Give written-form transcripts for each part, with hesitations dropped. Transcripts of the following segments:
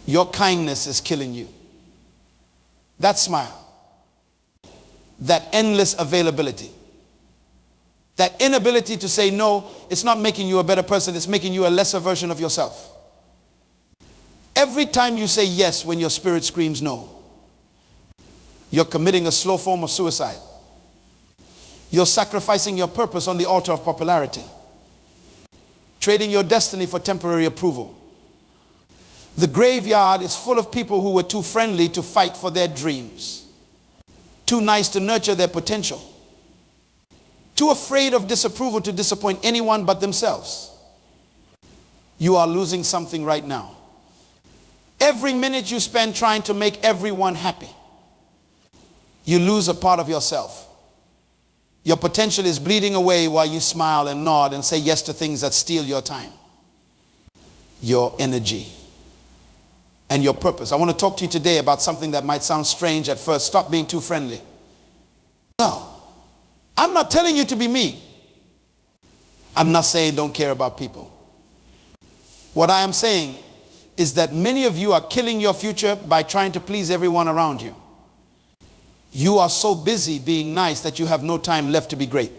Your kindness is killing you. That smile, that endless availability, that inability to say no, it's not making you a better person, it's making you a lesser version of yourself. Every time you say yes when your spirit screams no, you're committing a slow form of suicide. You're sacrificing your purpose on the altar of popularity, trading your destiny for temporary approval. The graveyard is full of people who were too friendly to fight for their dreams, too nice to nurture their potential, too afraid of disapproval to disappoint anyone but themselves. You are losing something right now. Every minute you spend trying to make everyone happy, you lose a part of yourself. Your potential is bleeding away while you smile and nod and say yes to things that steal your time, your energy, and your purpose. I want to talk to you today about something that might sound strange at first. Stop being too friendly. No, I'm not telling you to be mean. I'm not saying don't care about people. What I am saying is that many of you are killing your future by trying to please everyone around you. You are so busy being nice that you have no time left to be great.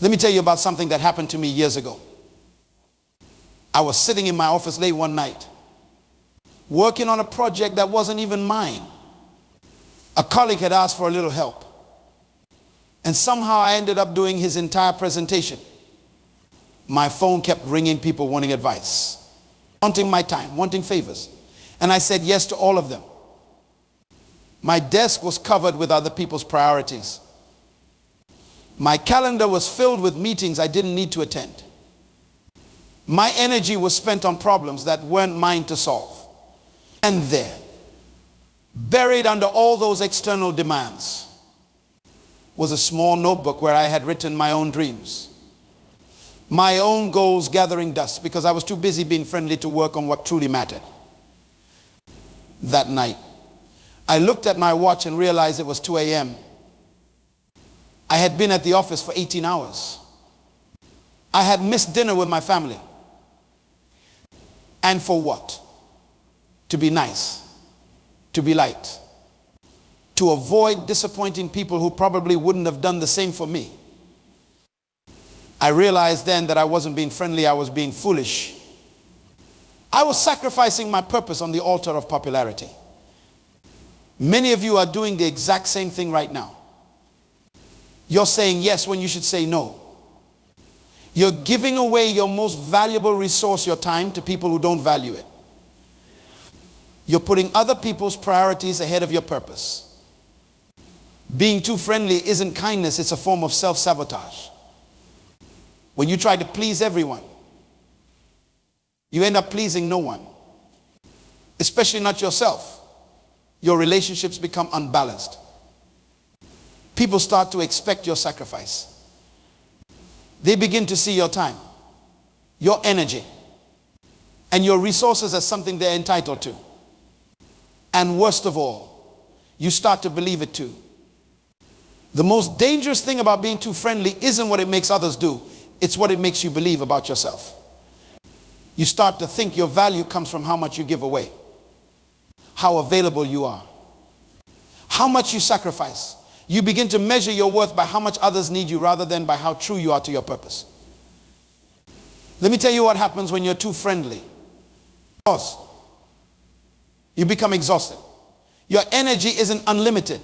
Let me tell you about something that happened to me years ago. I was sitting in my office late one night, working on a project that wasn't even mine. A colleague had asked for a little help, and somehow I ended up doing his entire presentation. My phone kept ringing, people wanting advice, wanting my time, wanting favors. And I said yes to all of them. My desk was covered with other people's priorities. My calendar was filled with meetings I didn't need to attend. My energy was spent on problems that weren't mine to solve. And there, buried under all those external demands, was a small notebook where I had written my own dreams, my own goals gathering dust, because I was too busy being friendly to work on what truly mattered. That night, I looked at my watch and realized it was 2 a.m. I had been at the office for 18 hours. I had missed dinner with my family. And for what? To be nice, to be light, to avoid disappointing people who probably wouldn't have done the same for me. I realized then that I wasn't being friendly, I was being foolish. I was sacrificing my purpose on the altar of popularity. Many of you are doing the exact same thing right now. You're saying yes when you should say no. You're giving away your most valuable resource, your time, to people who don't value it. You're putting other people's priorities ahead of your purpose. Being too friendly isn't kindness, it's a form of self-sabotage. When you try to please everyone, you end up pleasing no one, especially not yourself. Your relationships become unbalanced. People start to expect your sacrifice. They begin to see your time, your energy, and your resources as something they're entitled to. And worst of all, you start to believe it too. The most dangerous thing about being too friendly isn't what it makes others do. It's what it makes you believe about yourself. You start to think your value comes from how much you give away, how available you are, how much you sacrifice. You begin to measure your worth by how much others need you rather than by how true you are to your purpose. Let me tell you what happens when you're too friendly. You become exhausted. Your energy isn't unlimited.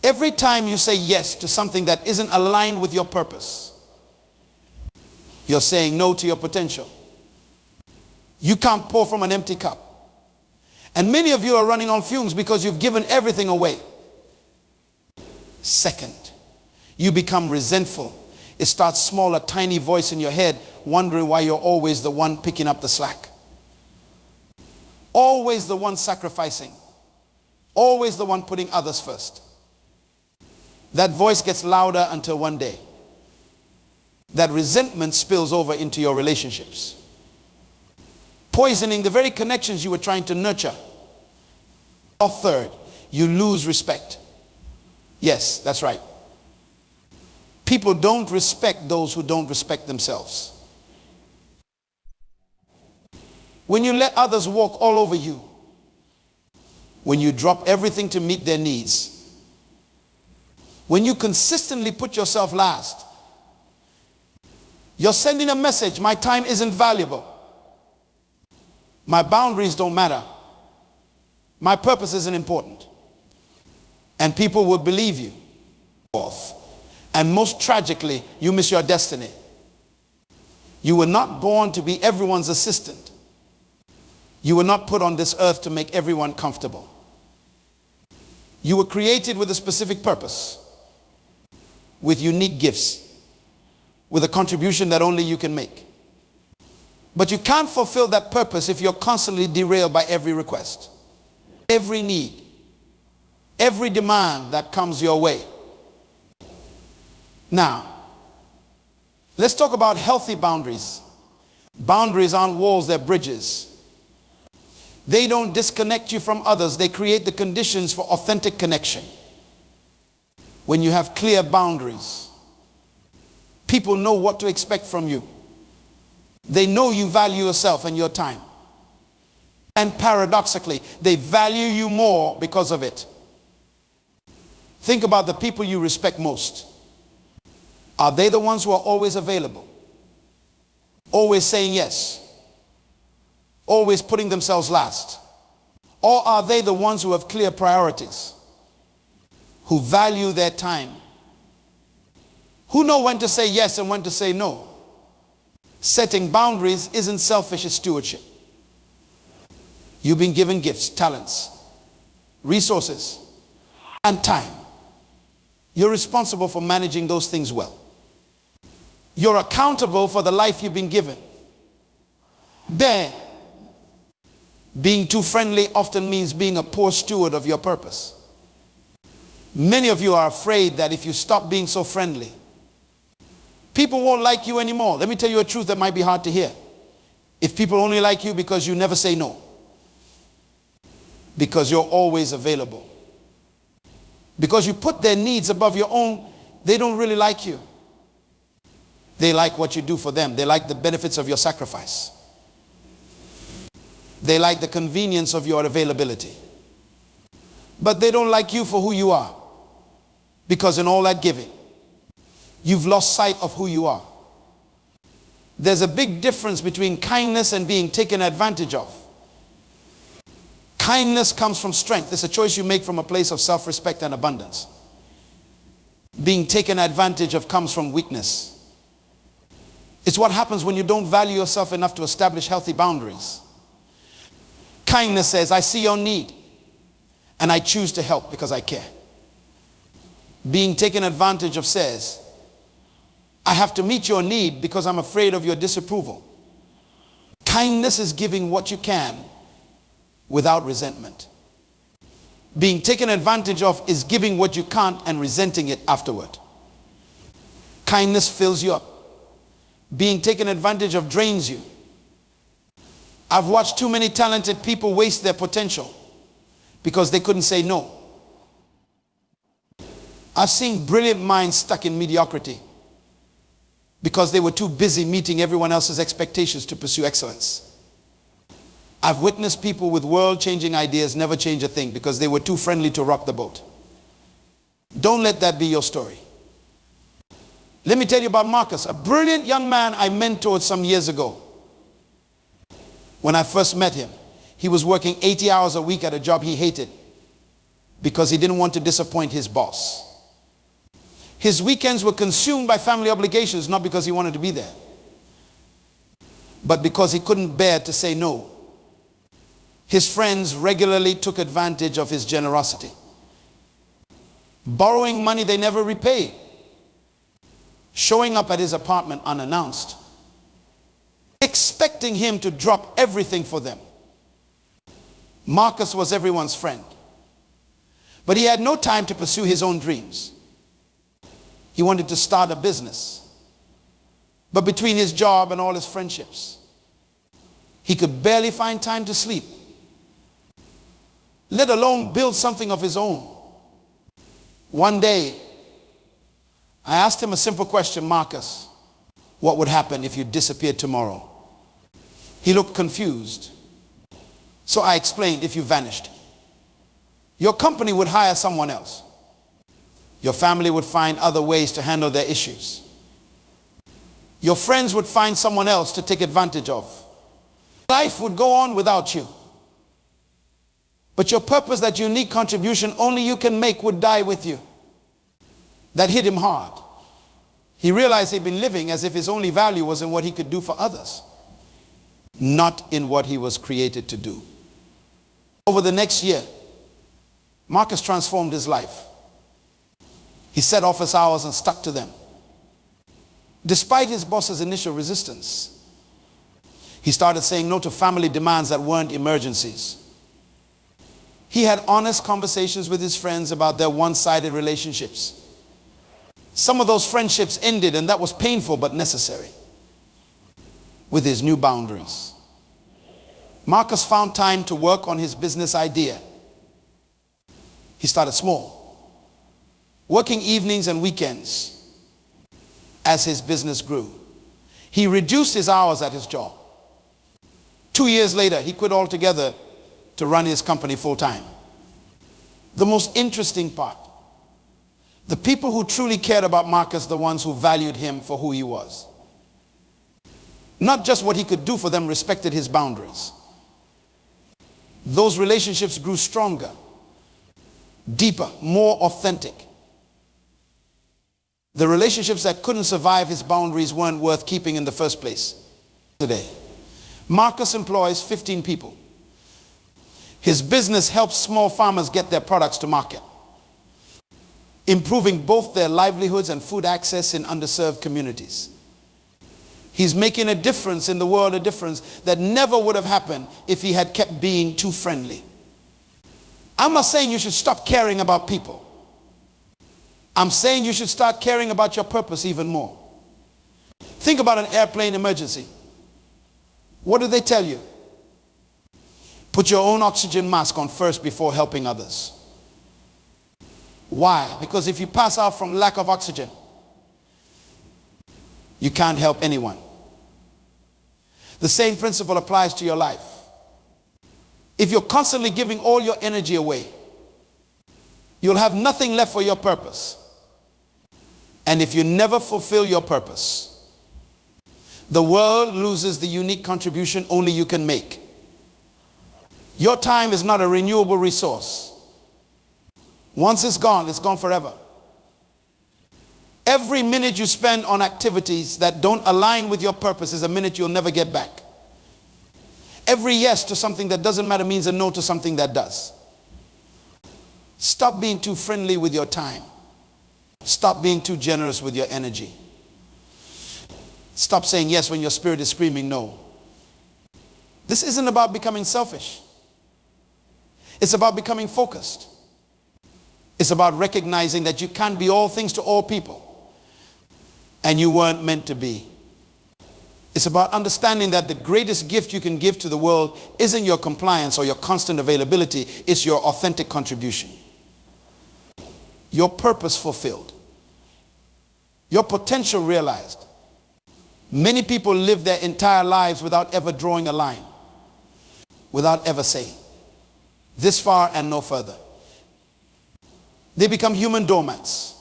Every time you say yes to something that isn't aligned with your purpose, you're saying no to your potential. You can't pour from an empty cup. And many of you are running on fumes because you've given everything away. Second, you become resentful. It starts small, a tiny voice in your head wondering why you're always the one picking up the slack. Always the one sacrificing. Always the one putting others first. That voice gets louder until one day that resentment spills over into your relationships, poisoning the very connections you were trying to nurture. Or third, you lose respect. Yes, that's right. People don't respect those who don't respect themselves. when you let others walk all over you, when you drop everything to meet their needs, when you consistently put yourself last, you're sending a message: my time isn't valuable. My boundaries don't matter. My purpose isn't important. And people will believe you. And most tragically, you miss your destiny. You were not born to be everyone's assistant. You were not put on this earth to make everyone comfortable. You were created with a specific purpose, with unique gifts, with a contribution that only you can make. But you can't fulfill that purpose if you're constantly derailed by every request, every need, every demand that comes your way. Now, let's talk about healthy boundaries. Boundaries aren't walls, they're bridges. They don't disconnect you from others. They create the conditions for authentic connection. When you have clear boundaries, people know what to expect from you. They know you value yourself and your time. And paradoxically, they value you more because of it. Think about the people you respect most. Are they the ones who are always available? Always saying yes? Always putting themselves last? Or are they the ones who have clear priorities? Who value their time? Who know when to say yes and when to say no? Setting boundaries isn't selfish, it's stewardship. You've been given gifts, talents, resources, and time. You're responsible for managing those things well. You're accountable for the life you've been given. There, being too friendly often means being a poor steward of your purpose. Many of you are afraid that if you stop being so friendly, people won't like you anymore. Let me tell you a truth that might be hard to hear. If people only like you because you never say no, because you're always available, because you put their needs above your own, they don't really like you. They like what you do for them. They like the benefits of your sacrifice. They like the convenience of your availability. But they don't like you for who you are. Because in all that giving, you've lost sight of who you are. There's a big difference between kindness and being taken advantage of. Kindness comes from strength. It's a choice you make from a place of self-respect and abundance. Being taken advantage of comes from weakness. It's what happens when you don't value yourself enough to establish healthy boundaries. Kindness says, I see your need and I choose to help because I care. Being taken advantage of says, I have to meet your need because I'm afraid of your disapproval. Kindness is giving what you can without resentment. Being taken advantage of is giving what you can't and resenting it afterward. Kindness fills you up. Being taken advantage of drains you. I've watched too many talented people waste their potential because they couldn't say no. I've seen brilliant minds stuck in mediocrity because they were too busy meeting everyone else's expectations to pursue excellence. I've witnessed people with world-changing ideas never change a thing because they were too friendly to rock the boat. Don't let that be your story. Let me tell you about Marcus, a brilliant young man I mentored some years ago. When I first met him, he was working 80 hours a week at a job he hated because he didn't want to disappoint his boss. His weekends were consumed by family obligations, not because he wanted to be there, but because he couldn't bear to say no. His friends regularly took advantage of his generosity, borrowing money they never repaid, showing up at his apartment unannounced, expecting him to drop everything for them. Marcus was everyone's friend, but he had no time to pursue his own dreams. He wanted to start a business, but between his job and all his friendships, he could barely find time to sleep, let alone build something of his own. One day, I asked him a simple question, Marcus, what would happen if you disappeared tomorrow? He looked confused. So I explained, if you vanished, your company would hire someone else. Your family would find other ways to handle their issues. Your friends would find someone else to take advantage of. Life would go on without you. But your purpose, that unique contribution only you can make, would die with you. That hit him hard. He realized he'd been living as if his only value was in what he could do for others, not in what he was created to do. Over the next year, Marcus transformed his life. He set office hours and stuck to them. Despite his boss's initial resistance, he started saying no to family demands that weren't emergencies. He had honest conversations with his friends about their one-sided relationships. Some of those friendships ended, and that was painful but necessary. With his new boundaries, Marcus found time to work on his business idea. He started small, working evenings and weekends. As his business grew, he reduced his hours at his job. 2 years later, he quit altogether to run his company full-time. The most interesting part, the people who truly cared about Marcus, the ones who valued him for who he was. Not just what he could do for them, respected his boundaries. Those relationships grew stronger, deeper, more authentic. The relationships that couldn't survive his boundaries weren't worth keeping in the first place. Today, Marcus employs 15 people. His business helps small farmers get their products to market, improving both their livelihoods and food access in underserved communities. He's making a difference in the world, a difference that never would have happened if he had kept being too friendly. I'm not saying you should stop caring about people. I'm saying you should start caring about your purpose even more. Think about an airplane emergency. What do they tell you? Put your own oxygen mask on first before helping others. Why? Because if you pass out from lack of oxygen, you can't help anyone. The same principle applies to your life. If you're constantly giving all your energy away, you'll have nothing left for your purpose. And if you never fulfill your purpose, the world loses the unique contribution only you can make. Your time is not a renewable resource. Once it's gone forever. Every minute you spend on activities that don't align with your purpose is a minute you'll never get back. Every yes to something that doesn't matter means a no to something that does. Stop being too friendly with your time. Stop being too generous with your energy. Stop saying yes when your spirit is screaming no. This isn't about becoming selfish. It's about becoming focused. It's about recognizing that you can't be all things to all people. And you weren't meant to be. It's about understanding that the greatest gift you can give to the world isn't your compliance or your constant availability. It's your authentic contribution. Your purpose fulfilled. Your potential realized. Many people live their entire lives without ever drawing a line. Without ever saying, this far and no further. They become human doormats,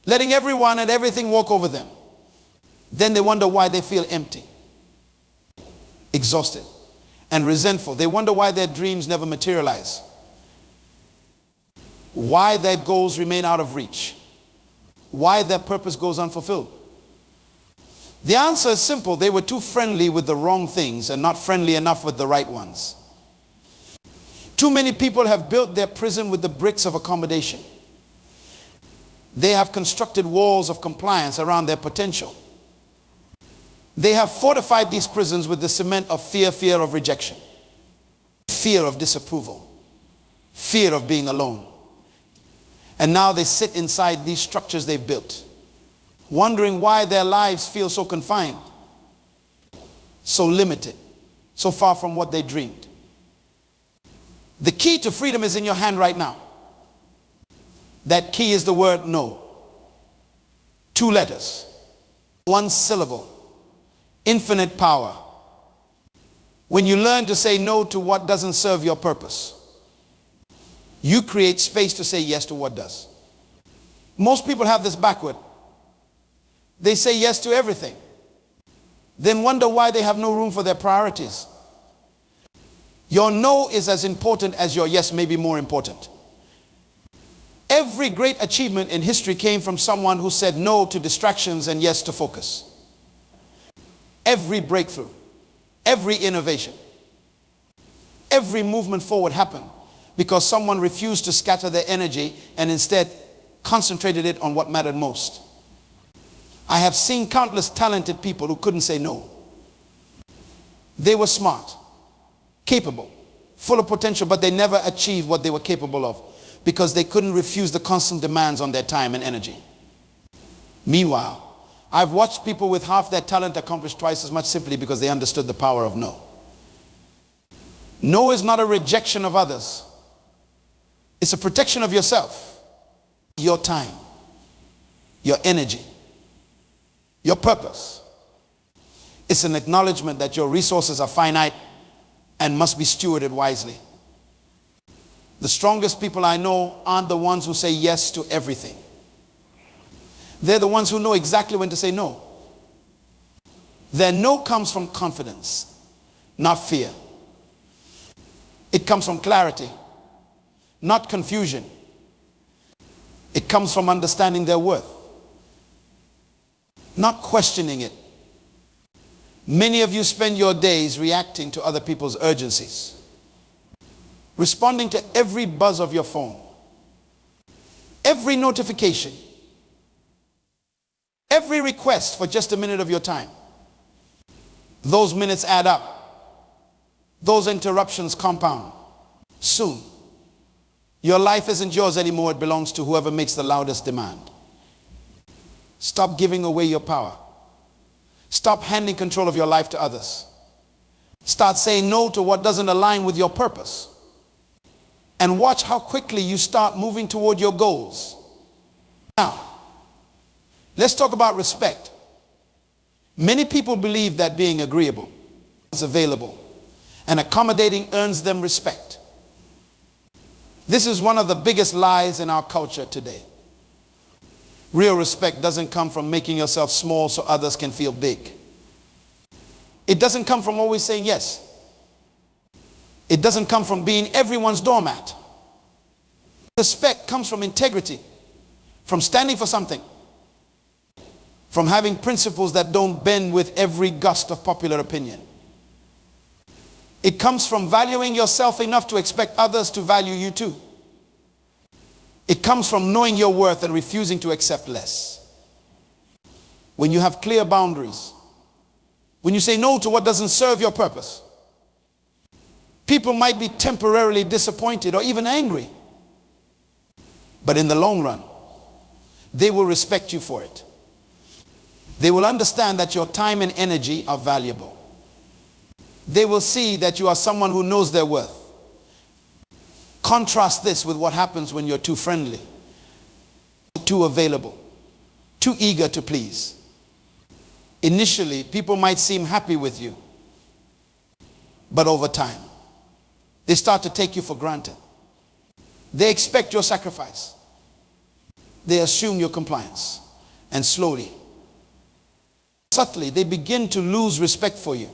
letting everyone and everything walk over them. Then they wonder why they feel empty, exhausted, and resentful. They wonder why their dreams never materialize, why their goals remain out of reach, why their purpose goes unfulfilled. The answer is simple. They were too friendly with the wrong things and not friendly enough with the right ones. Too many people have built their prison with the bricks of accommodation. They have constructed walls of compliance around their potential. They have fortified these prisons with the cement of fear, fear of rejection, fear of disapproval, fear of being alone. And now they sit inside these structures they've built, wondering why their lives feel so confined, so limited, so far from what they dreamed. The key to freedom is in your hand right now. That key is the word no. 2 letters, 1 syllable, infinite power. When you learn to say no to what doesn't serve your purpose, you create space to say yes to what does. Most people have this backward. They say yes to everything, then wonder why they have no room for their priorities. Your no is as important as your yes, maybe more important. Every great achievement in history came from someone who said no to distractions and yes to focus. Every breakthrough, every innovation, every movement forward happened because someone refused to scatter their energy and instead concentrated it on what mattered most. I have seen countless talented people who couldn't say no. They were smart, capable, full of potential, but they never achieved what they were capable of because they couldn't refuse the constant demands on their time and energy. Meanwhile, I've watched people with half their talent accomplish twice as much simply because they understood the power of no. No is not a rejection of others. It's a protection of yourself, your time, your energy, your purpose. It's an acknowledgement that your resources are finite and must be stewarded wisely. The strongest people I know aren't the ones who say yes to everything. They're the ones who know exactly when to say no. Their no comes from confidence, not fear. It comes from clarity, not confusion. It comes from understanding their worth, not questioning it. Many of you spend your days reacting to other people's urgencies, responding to every buzz of your phone, every notification, every request for just a minute of your time. Those minutes add up. Those interruptions compound. Soon, your life isn't yours anymore. It belongs to whoever makes the loudest demand. Stop giving away your power. Stop handing control of your life to others. Start saying no to what doesn't align with your purpose. And watch how quickly you start moving toward your goals. Now, let's talk about respect. Many people believe that being agreeable is available and accommodating earns them respect. This is one of the biggest lies in our culture today. Real respect doesn't come from making yourself small so others can feel big. It doesn't come from always saying yes. It doesn't come from being everyone's doormat. Respect comes from integrity, from standing for something, from having principles that don't bend with every gust of popular opinion. It comes from valuing yourself enough to expect others to value you too. It comes from knowing your worth and refusing to accept less. When you have clear boundaries, when you say no to what doesn't serve your purpose, people might be temporarily disappointed or even angry. But in the long run, they will respect you for it. They will understand that your time and energy are valuable. They will see that you are someone who knows their worth. Contrast this with what happens when you're too friendly, too available, too eager to please. Initially, people might seem happy with you, but over time, they start to take you for granted. They expect your sacrifice. They assume your compliance. And slowly, subtly, they begin to lose respect for you.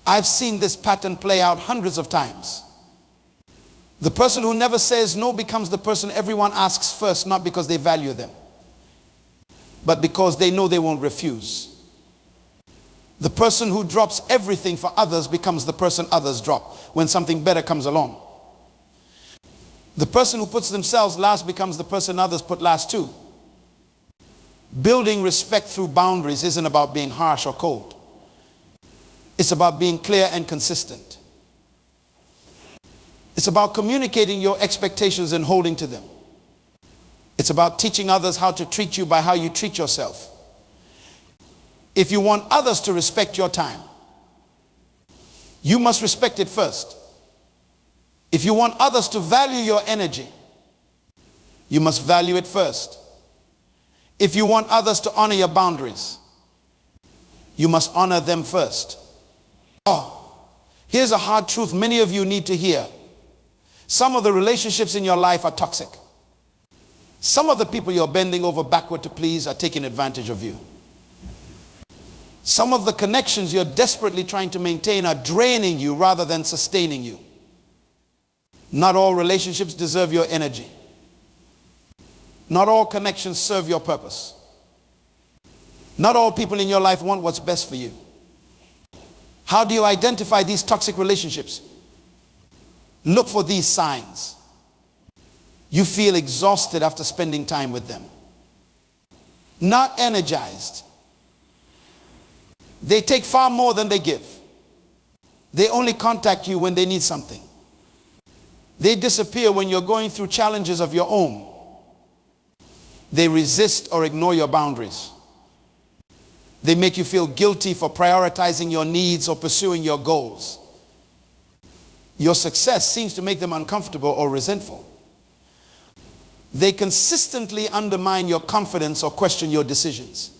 I've seen this pattern play out hundreds of times. The person who never says no becomes the person everyone asks first, not because they value them, but because they know they won't refuse. The person who drops everything for others becomes the person others drop when something better comes along. The person who puts themselves last becomes the person others put last too. Building respect through boundaries isn't about being harsh or cold. It's about being clear and consistent. It's about communicating your expectations and holding to them. It's about teaching others how to treat you by how you treat yourself. If you want others to respect your time, you must respect it first. If you want others to value your energy, you must value it first. If you want others to honor your boundaries, you must honor them first. Oh, here's a hard truth many of you need to hear. Some of the relationships in your life are toxic. Some of the people you're bending over backward to please are taking advantage of you. Some of the connections you're desperately trying to maintain are draining you rather than sustaining you. Not all relationships deserve your energy. Not all connections serve your purpose. Not all people in your life want what's best for you. How do you identify these toxic relationships? Look for these signs. You feel exhausted after spending time with them. Not energized. They take far more than they give. They only contact you when they need something. They disappear when you're going through challenges of your own. They resist or ignore your boundaries. They make you feel guilty for prioritizing your needs or pursuing your goals. Your success seems to make them uncomfortable or resentful. They consistently undermine your confidence or question your decisions.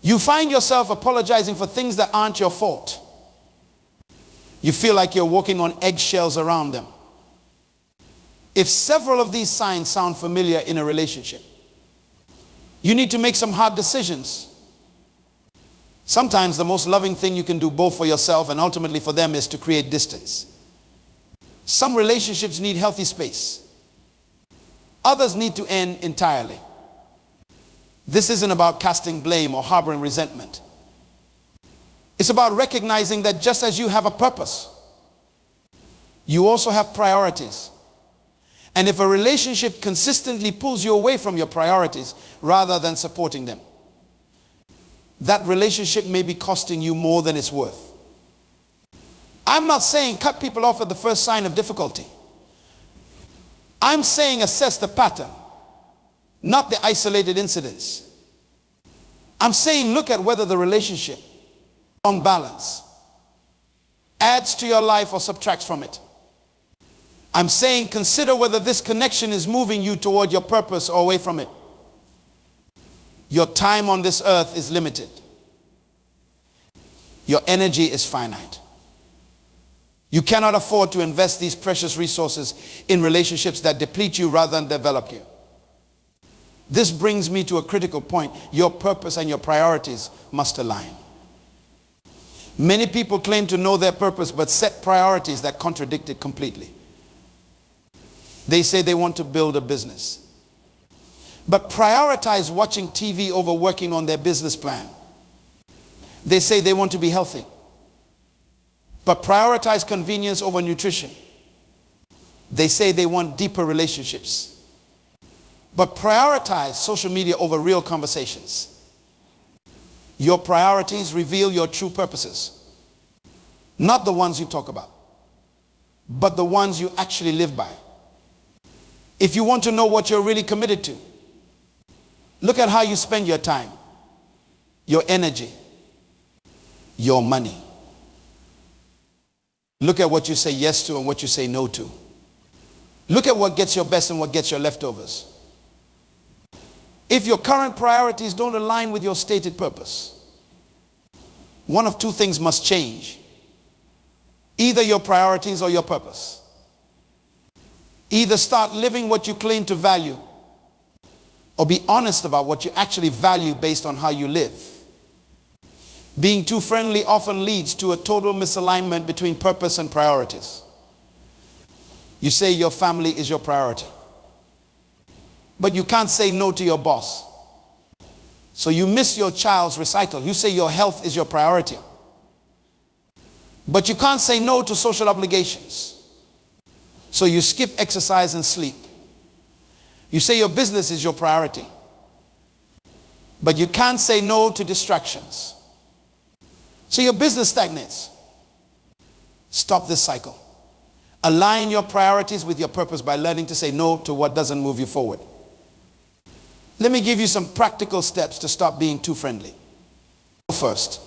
You find yourself apologizing for things that aren't your fault. You feel like you're walking on eggshells around them. If several of these signs sound familiar in a relationship, you need to make some hard decisions. Sometimes the most loving thing you can do both for yourself and ultimately for them is to create distance. Some relationships need healthy space. Others need to end entirely. This isn't about casting blame or harboring resentment. It's about recognizing that just as you have a purpose, you also have priorities. And if a relationship consistently pulls you away from your priorities rather than supporting them, that relationship may be costing you more than it's worth. I'm not saying cut people off at the first sign of difficulty. I'm saying assess the pattern, not the isolated incidents. I'm saying look at whether the relationship, on balance, adds to your life or subtracts from it. I'm saying consider whether this connection is moving you toward your purpose or away from it. Your time on this earth is limited. Your energy is finite. You cannot afford to invest these precious resources in relationships that deplete you rather than develop you. This brings me to a critical point. Your purpose and your priorities must align. Many people claim to know their purpose but set priorities that contradict it completely. They say they want to build a business, but prioritize watching TV over working on their business plan. They say they want to be healthy, but prioritize convenience over nutrition. They say they want deeper relationships, but prioritize social media over real conversations. Your priorities reveal your true purposes, not the ones you talk about, but the ones you actually live by. If you want to know what you're really committed to, look at how you spend your time, your energy, your money. Look at what you say yes to and what you say no to. Look at what gets your best and what gets your leftovers. If your current priorities don't align with your stated purpose, one of two things must change. Either your priorities or your purpose. Either start living what you claim to value, or be honest about what you actually value based on how you live. Being too friendly often leads to a total misalignment between purpose and priorities. You say your family is your priority, but you can't say no to your boss. So you miss your child's recital. You say your health is your priority, but you can't say no to social obligations. So you skip exercise and sleep. You say your business is your priority, but you can't say no to distractions. So your business stagnates. Stop this cycle. Align your priorities with your purpose by learning to say no to what doesn't move you forward. Let me give you some practical steps to stop being too friendly. First,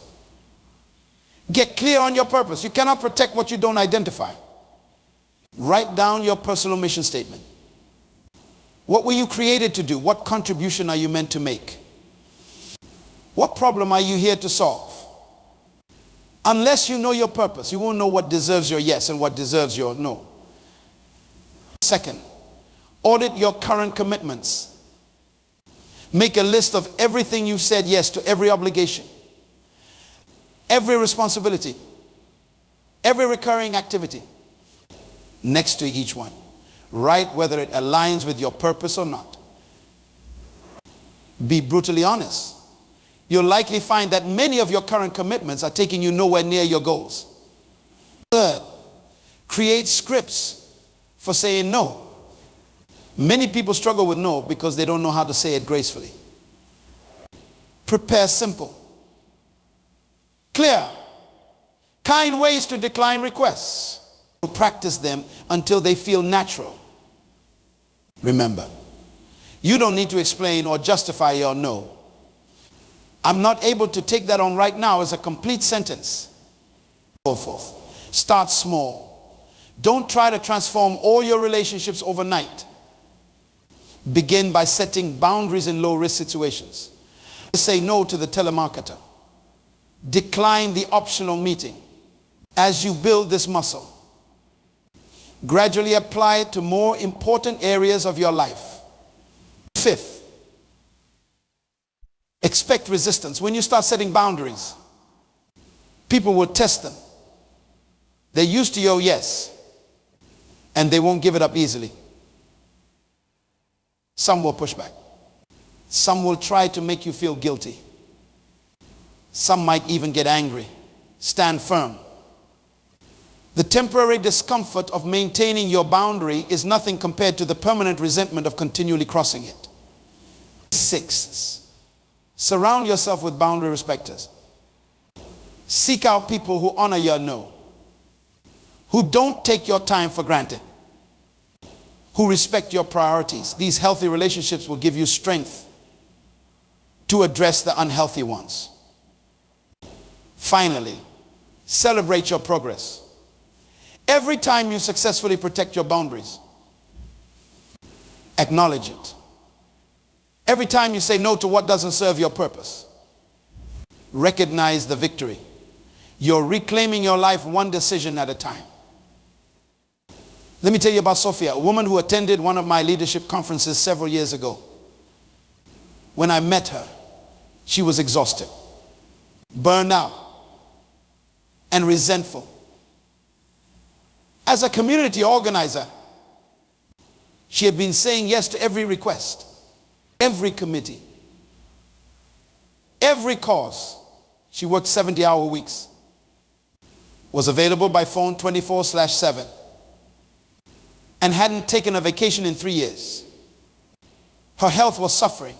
get clear on your purpose. You cannot protect what you don't identify. Write down your personal mission statement. What were you created to do? What contribution are you meant to make? What problem are you here to solve? Unless you know your purpose, you won't know what deserves your yes and what deserves your no. Second, audit your current commitments. Make a list of everything you've said yes to, every obligation, every responsibility, every recurring activity. Next to each one, write whether it aligns with your purpose or not. Be brutally honest. You'll likely find that many of your current commitments are taking you nowhere near your goals. Third, create scripts for saying no. Many people struggle with no because they don't know how to say it gracefully. Prepare simple, clear, kind ways to decline requests. Practice them until they feel natural. Remember, you don't need to explain or justify your no. I'm not able to take that on right now as a complete sentence. So forth. Start small. Don't try to transform all your relationships overnight. Begin by setting boundaries in low-risk situations. Say no to the telemarketer. Decline the optional meeting. As you build this muscle, gradually apply it to more important areas of your life. Fifth, expect resistance. When you start setting boundaries, people will test them. They're used to your yes, and they won't give it up easily. Some will push back. Some will try to make you feel guilty. Some might even get angry. Stand firm. The temporary discomfort of maintaining your boundary is nothing compared to the permanent resentment of continually crossing it. Sixth, surround yourself with boundary respecters. Seek out people who honor your no, who don't take your time for granted, who respect your priorities. These healthy relationships will give you strength to address the unhealthy ones. Finally, celebrate your progress. Every time you successfully protect your boundaries, acknowledge it. Every time you say no to what doesn't serve your purpose, recognize the victory. You're reclaiming your life one decision at a time. Let me tell you about Sophia, a woman who attended one of my leadership conferences several years ago. When I met her, she was exhausted, burned out, and resentful. As a community organizer, she had been saying yes to every request, every committee, every cause. She worked 70-hour weeks, was available by phone 24/7, and hadn't taken a vacation in 3 years. Her health was suffering.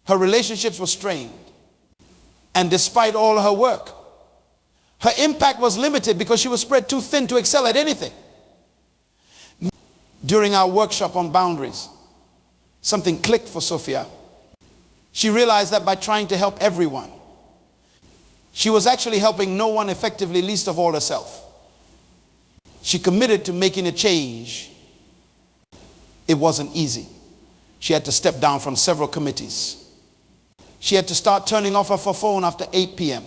Her relationships were strained. And despite all her work, her impact was limited because she was spread too thin to excel at anything. During our workshop on boundaries, something clicked for Sophia. She realized that by trying to help everyone, she was actually helping no one effectively, least of all herself. She committed to making a change. It wasn't easy. She had to step down from several committees. She had to start turning off her phone after 8 p.m.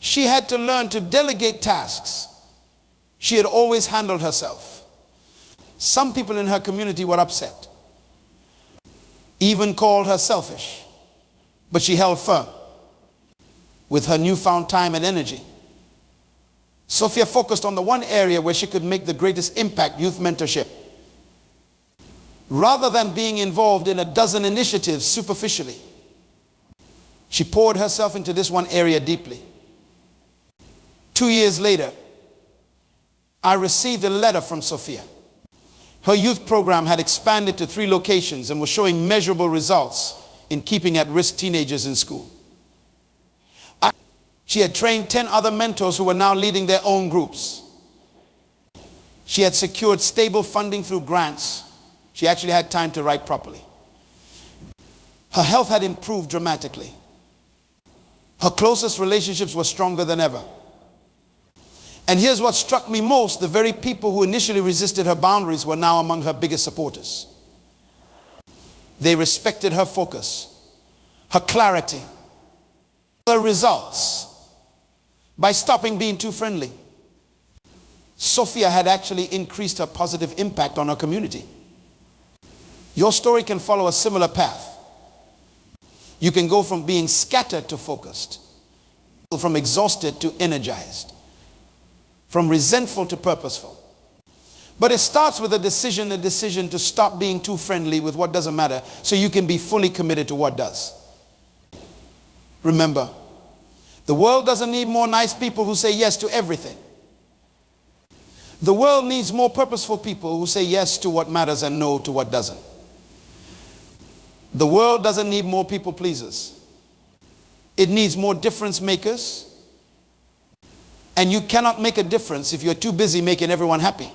She had to learn to delegate tasks. She had always handled herself. Some people in her community were upset, even called her selfish, but she held firm. With her newfound time and energy, Sophia focused on the one area where she could make the greatest impact: youth mentorship. Rather than being involved in a dozen initiatives superficially, she poured herself into this one area deeply. 2 years later, I received a letter from Sophia. Her youth program had expanded to 3 locations and was showing measurable results in keeping at-risk teenagers in school. She had trained 10 other mentors who were now leading their own groups. She had secured stable funding through grants. She actually had time to write properly. Her health had improved dramatically. Her closest relationships were stronger than ever. And here's what struck me most: the very people who initially resisted her boundaries were now among her biggest supporters. They respected her focus, her clarity, her results. by stopping being too friendly. Sophia had actually increased her positive impact on her community. Your story can follow a similar path. You can go from being scattered to focused, from exhausted to energized, from resentful to purposeful. But it starts with a decision to stop being too friendly with what doesn't matter so you can be fully committed to what does. Remember, the world doesn't need more nice people who say yes to everything. The world needs more purposeful people who say yes to what matters and no to what doesn't. The world doesn't need more people pleasers. It needs more difference makers. And you cannot make a difference if you're too busy making everyone happy.